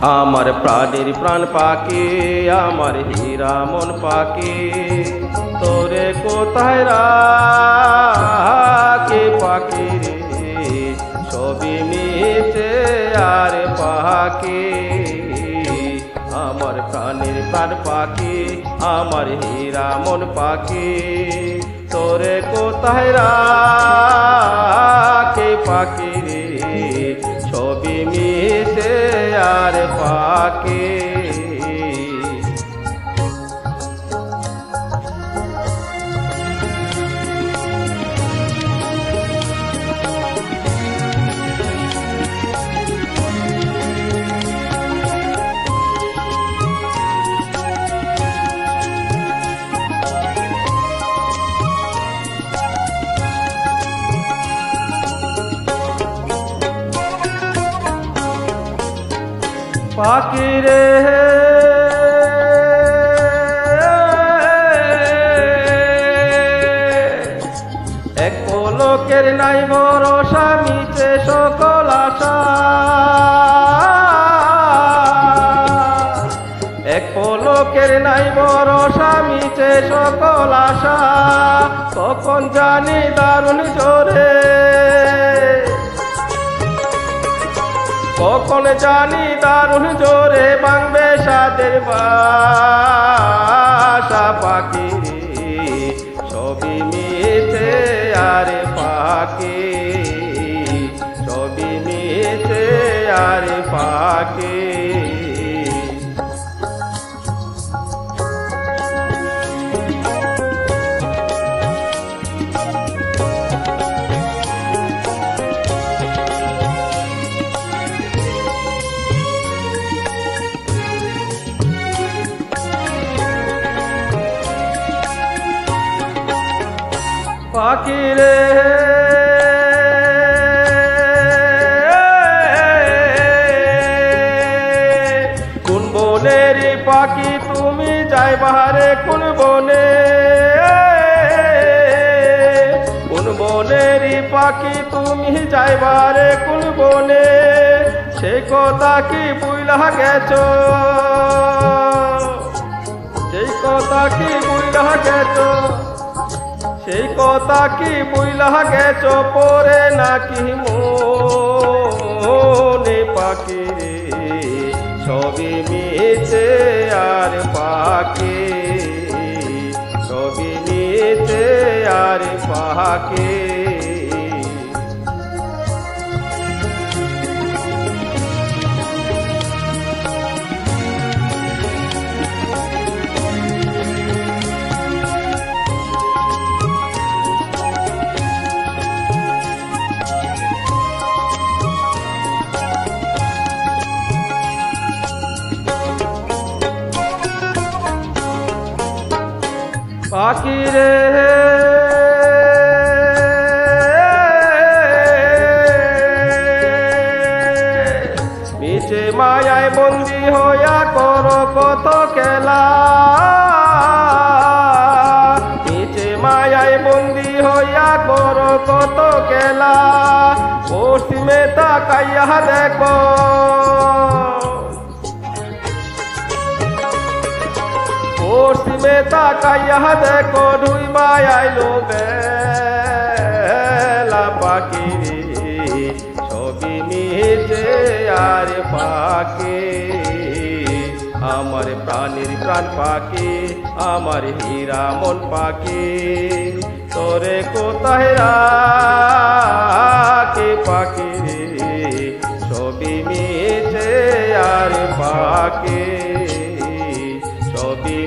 আমার প্রাণের প্রাণ পাখি, আমার হীরা মন পাখি, তোরে কোথায় রাখি পাখি রে, ছবি মিছে আর পাখি। আমার প্রাণের প্রাণ পাখি, আমার হীরা মন পাখি, তোরে কোথায় রাখি পাখি রে, ছবি মিছে আর পাখি। পাখি রে এক পলকের নাই ভরসা, মিছে সকল আশা। এক পলকের নাই ভরসা, মিছে সকল আশা, তখন জানি দারুণ জোরে, কখন জানি দারুণ জোরে ভাঙবে সাদের বাসা পাখি রে, ছবি মিছে আর পাখি, ছবি মিছে আর পাখি। পাখি রে কোন বনের পাখি তুমি যাই বাহারে, কোন বনে, কোন বনের পাখি তুমি যাই বাহারে, কোন বনে, সে কথা কি বুইলা গেছো, সেই কথা কি বুইলা গেছো, সেই কথা কি বুইলা গেছ পরে নাকি মনে পাখি রে, ছবি মিছে আর পাখি, ছবি মিছে আর পাখি। পাখি রে মিছে মায়ায় বন্দি হইয়া কর কত খেলা, মিছে মায়ায় বন্দি হইয়া কর কত খেলা, পশ্চিমে তাকাইয়া দেখো, পশ্চিমে তাকাইয়া দেখো ডুইবা আইলো বেলা পাখি রে, ছবি মিছে আর পাখি। আমার প্রাণের প্রাণ পাখি, আমার হীরা মন পাখি, তোরে কোথায় রাখি পাখি রে, ছবি মিছে আর পাখি, ছবি